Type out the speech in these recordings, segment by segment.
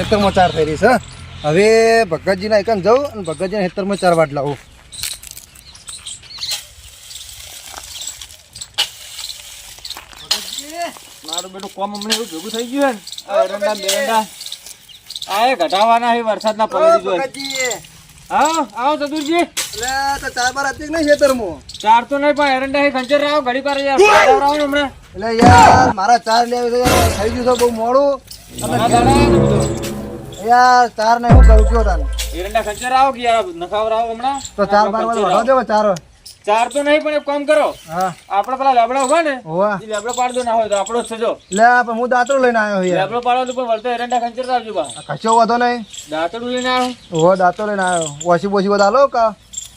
ખેતરમાં ચાર થઈ રહી છે. હવે ભગતજીના એકન જાઉં અને ભગતજીના ખેતરમાં ચાર વાટ લાવું. મારું બેટું કોમ હમણાં એવું ભેગું થઈ ગયું ને એરંડા બેરંડા આ ઘટાવાના છે વરસાદના પલળી જોઈએ. હા આવો ચતુરજી. એટલે તો ચાર બાર હતી નહીં ખેતરમાં. ચાર તો નહીં પણ એરંડા છે ખંચર રાવ ઘડી પર યાર રાવ ને હમણાં. એટલે યાર મારા ચાર લેવી છે થઈ ગયું છે બહુ મોડું. યાર ચાર ને હું કરું કયો તાને એરંડા ખંચર રાવ કે યાર નખાવ રાવ હમણાં. તો ચાર બાર વાળો વધો દેવો ચાર. ચાર તો નહીં પણ એક કામ કરો. હા આપણે પેલા લેબડા ઉભા ને હોવા એ લેબડો પાડ દો ના હોય તો આપણો જ સજો લે પણ હું દાંતડું લઈને આવ્યો યાર. લેબડો પાડો તો પણ વળતો એરંડા ખંચર રાવજો બા. કશો વાંધો નહીં. દાંતડું લઈને આવ્યો. ઓહો દાંતો લઈને આવ્યો. ઓછી બોછી બધા લો કા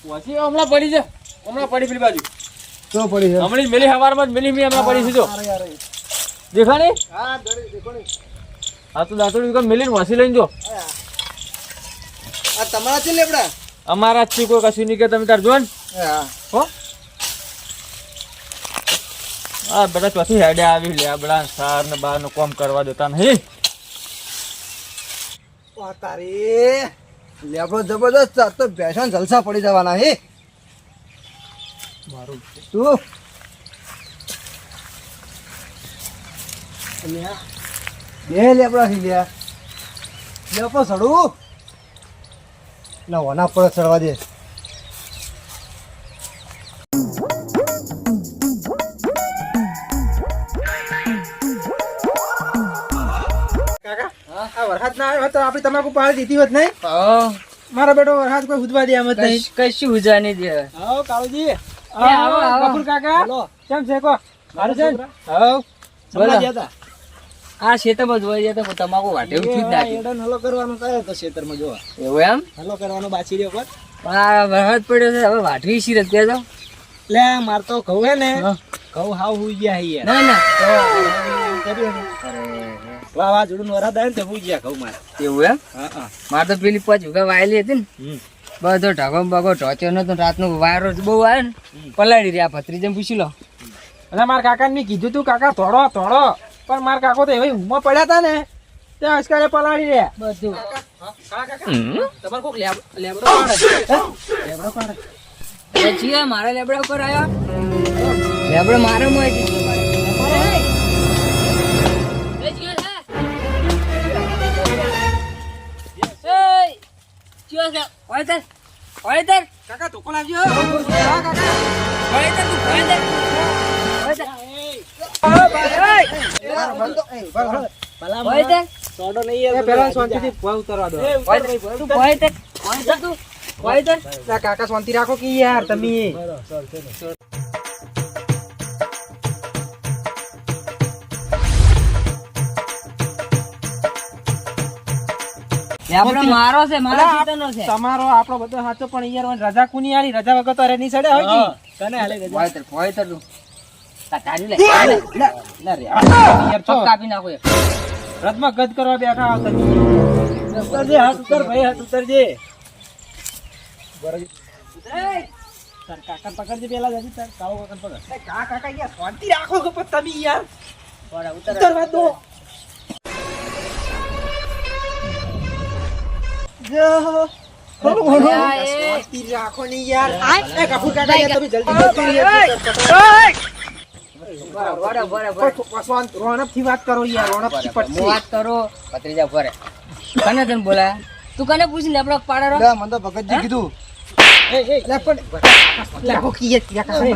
પછી હમણાં પડી છે હમણાં પડી પેલી બાજુ તો પડી છે. હમણાં મેલી હવારમાં જ મેલી હમણાં પડી છે જો દેખાણી. હા દેખો ને આ તો દાંતડું મેલીને વાસી લઈને જો. આ તમારા છે લેબડા. અમારા જ કોઈ કશું નહીં કે તમે તાર જો ને હા હો. આ બધા ચોથી હેડે આવી લેબડા સાર ને બાર નું કામ કરવા દેતા નહીં. વાહ તારી લેબડો જબરદસ્ત. આ તો ભેંસોને જલસા પડી જવાના હે મારું તું. બે લેબડા થી લ્યા લેપો ચડું ના ઓના પર ચડવા દે. વરસાદ ના આવ્યો તો આપણે તમાકુ પાડી દીધી હોત નહીં. મારો બેટો વરસાદ કોઈ ઉજવા દે એમ જ નહીં. કશું ઉજા નહીં દે. આવો કાળુજી. આવો, આવો. કપૂર કાકા કેમ છે કો મારું છે ને? હવ બોલો ગયા આ ખેતરમાં જોઈ જાય તો તમાકુ વાટે ઉઠી જ નાખી. એડન હલો કરવાનું કહે તો ખેતરમાં જોવા એવું એમ હલો કરવાનો બાછી રહ્યો પર. આ વરસાદ પડ્યો છે હવે વાટવી શી રત કહેજો. લે માર તો કહું હે ને કહું હાવ હુઈ ગયા હે ના ના વાવાઝોડું વરસાદ આવે ને તો હુઈ ગયા કહું મારે. એવું એમ મારે તો પેલી પાંચ વીઘા વાયેલી હતી ને બધો ઢગો બગો ઢોચ્યો નતો. રાતનો વાયરો બહુ આવે ને પલાળી રહ્યા. ભત્રીજાને પૂછી લો. અને મારા કાકા મેં કીધું તું કાકા થોડો થોડો પણ મારા કાકો તો એવા ઊંઘમાં પડ્યા હતા ને તે અસ્કારે પલાળી રહ્યા બધું તમારે કોક લેબડો પાડે. જીવા મારા લેબડા ઉપર આવ્યા. લેબડો મારે મોય છે. કાકા તો કોણ આવજો. હા કાકા સોડો નહીં પેલા શાંતિથી ભય ઉતારવા દો. કાકા શાંતિ રાખો કે યાર તમે. મારો છે મારા ખેતરનો છે. તમારો આપણો બધો સાચો પણ યાર રજા કુની આલી રજા વગર તો રેની સડે હોય કે કને હાલે ગજે પોઈતર તું તારી લે ના રે યાર ચોક કાપી નાખો. રથમાં ગદ કરવા બેઠા આવતા ઉતરજે હાથ ઉતર ભાઈ હાથ ઉતરજે. તાર કાકા પકડજે પેલા જજી તાર કાળો કાકા પકડ. કાકા યાર શાંતિ રાખો કે તમે યાર ઉતરવા દો. શાંતિ રાખો ને યાર. એ કપૂર કાકા યાર તમે જલ્દી રોનક થી વાત કરો યાર. રોનક થી હું વાત કરો ભત્રીજા ભરે કને તને બોલા તું કને પૂછી લેબડો પાડે રો. લે મને તો ભગતજી કીધું. લે પણ લાખો કી કાકા મને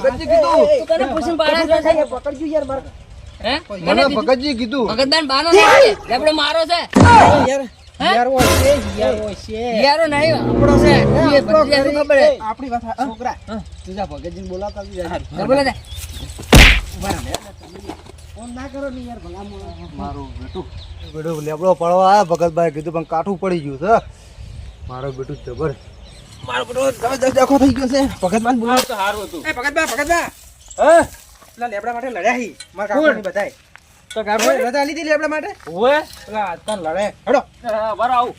ભગતજી કીધું. તું કને પૂછીને પાડે પકડજો યાર માર. હે મને ભગતજી કીધું. ભગતદાન બાનો છે લેબડો મારો છે. યાર ઓ છે યારો નહીં આપણો છે. એ ભત્રીજા શું ખબર હે આપણી વાત છોકરા તું જા ભગતજીને બોલાવતા જા. બોલે દે ફોન ના કરો ને યાર ભલા મોળા. મારું બેટું લેબડો પડવા આયા ભગતભાઈ કીધું પણ કાઠું પડી ગયું છે. મારો બેટું જબર મારો બધો દેખો થઈ ગયો છે. ભગતમાન બોલાવ તો સારું હતું. એ ભગતબા હા પેલા લેબડા માટે લડ્યા હી મારા કાકાની બધાય તો કાકો રજા લીધી લેબડા માટે ઓએ પેલા તન લડે હેડો બરાબર આવું.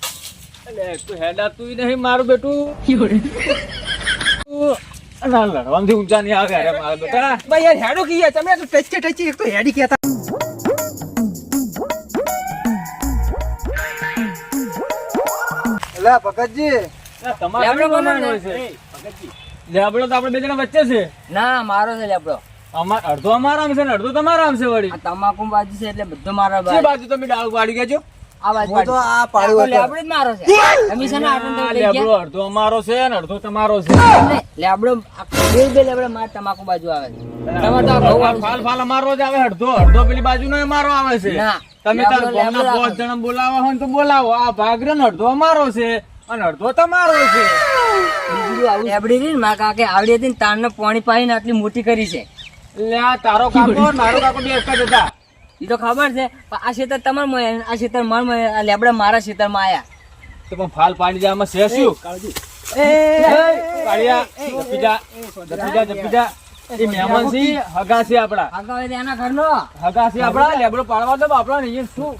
એટલે તું હેડા તું નહીં મારું બેટું ના લડવાથી ઊંચા નહીં આવે અરે મારા બેટા. ભાઈ યાર હેડો કી યાર તમે તો ટચી એક તો હેડી કહેતા. લે ભગતજી લેબડો કોનો છે? લેબડો તો આપણે બે જણા વચ્ચે છે. ના મારો છે લેબડો. અડધો અમારા આમ છે ને અડધો તમારા આમ છે વળી. આ તમાકુ બાજુ છે એટલે બધો મારો જે બાજુ તમે ડાળ પાડી ગયા છો? આ બાજુ હું તો આ પાડ્યું હતું. લેબડો જ મારો છે. તમે છે ને આટલું તો લઈ લેબડો ગયા. અડધો અમારો છે ને અડધો તમારો છે. એમને લેબડો બે લેબડો માર તમાકુ બાજુ આવે છે. તમારે તો આ ઘઉં વાળું ફાલ છે. ફાલ અમારો જ આવે અડધો પેલી બાજુ નો અમારો આવે છે. ના. તમે તાર લેબડો ગામના લેબડો પાંચ જણા બોલાવો હોય ને તો બોલાવો. આ ભાગ રહ્યો ને અડધો અમારો છે અને અડધો તમારો છે. બીજું આવું લેબડી રહી ને મારા કાકે આવડી હતી ને તારને પાણી પાઈને આટલી મોટી કરી છે. એટલે આ તારો કાકો ને મારો કાકો બે એક જ હતા. એ તો ખબર છે પણ આ ખેતર તમાર માં આવ્યા, આ ખેતર માર માં આવ્યા, આ લેબડા મારા ખેતર માં આયા. તો પણ ફાલ પાડી જાય આમાં છે શું? કાળિયા, જપી જા, જપી જા. એ મહેમાન છે, હગા છે આપડા. આગળ હોય તો એના ઘરનો. હગા છે આપડા. લેબડો પાડવા દો બાપડા ને અહીંયા શું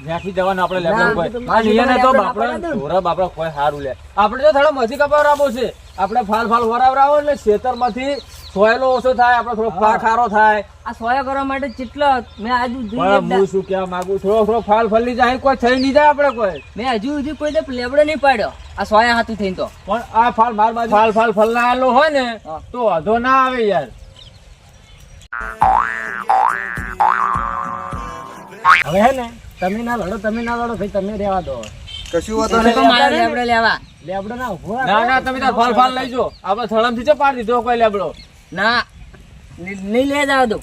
ત્યાંથી જવાનું આપણે લેબડો કોઈ. આ નિયને તો બાપડા ઢોરા બાપડા કોઈ સારું લે. આપણે તો થોડો મસી કપાવરાવો છે. આપણે ફાલ ફાલ વરાવરાવો એટલે ખેતરમાંથી સોયલો ઓછો થાય, આપણે થોડો ખારો થાય. આ સોયા કરવા માટે કેટલો મેં આજુ પણ હું શું કહેવા માંગુ, થોડો ફાલ ફલી જાય, કોઈ થઈ નહીં જાય આપણે કોઈ. મેં હજુ સુધી કોઈ દે લેબડો નહીં પાડ્યો આ સોયા હાથું થઈને તો. પણ આ ફાલ માર બાજુ ફાલ ફલાયેલો હોય ને તો વાંધો ના આવે યાર. હવે હે ને તમે ના લડો ભાઈ, તમે રહેવા દો. કશું વાતો તમે તો મારા લેબડો લેવા. લેબડો ના ઉભો ના તમે તાર ફાલ લઈ જો. આપણે થળમથી ચો પાડી દીધો કોઈ લેબડો. ના નહીં લઈ જાવ દો.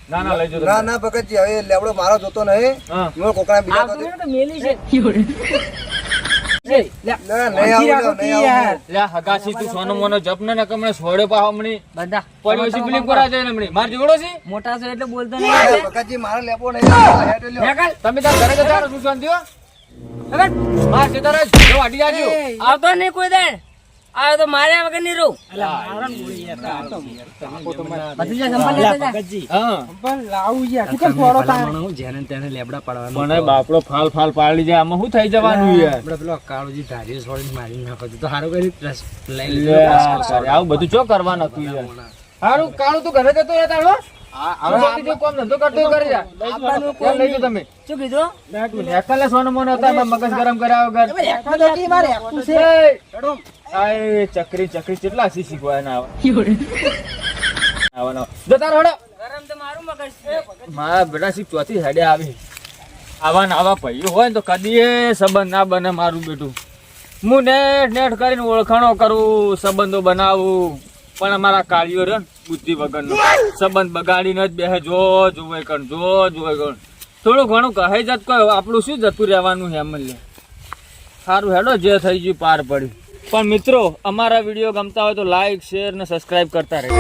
ના લઈ જો. ના ભગતજી હવે લેબડો મારો જોતો નહીં. હા. હું કોકના બીજા આ તો મેલી છે. લે હગાસી તું સોનો મોનો જપ ને કમણે છોડ્યો પા હમણી બધા પડ્યો છે બિલીવ કરા જાય ને હમણી. માર જોડો છે મોટા છો એટલે બોલતો નહીં. ભગતજી મારો લેબડો નહીં. નેકલ. તમે તાર ઘરે જતા રહો શું શાંતિ હો. હેકલ. માર સીતારા જો વાડી જાજો. આવતો નહીં કોઈ દે. આ તો માર્યા વગર નહીં રહું. બધી જા સંભાળ લેતા જા. હા મને બાપડો ફાલ પાડી જાય આમાં શું થઈ જવાનું યાર. આવું બધું ચો કરવાનું હતું યાર. હારું કાળું તું ઘરે જતો રહેતા હો. હવે કોમ ધંધો કરતો કરી જા. લઈ જો તમે. શું કીધું? એકલે સોનો મોનો હતા એમાં મગજ ગરમ કર્યા વગર. આય ચકરી કેટલા સી શીખવાય ના આવે. જતા રહો. ગરમ તો મારું મગજ છે. મારા બેટા શીખ ચોથી હેડે આવી. આવા ભાઈઓ હોય ને તો કદી સંબંધ ના બને મારું બેટું. હું નેટ કરીને ઓળખાણો કરું, સંબંધો બનાવું, પણ અમારા કાર્યો રહ્યો ને બુદ્ધિ વગરનો સંબંધ બગાડીને જ બેહે. જો જોવે કણ થોડું ઘણું કહે જત કહો. આપણું શું જતું રહેવાનું છે અમલ્ય. સારું હેડો જે થઈ ગયું પાર પડ્યું. પણ મિત્રો અમારા વિડીયો ગમતા હોય તો લાઈક શેર ને સબસ્ક્રાઇબ કરતા રહેજો.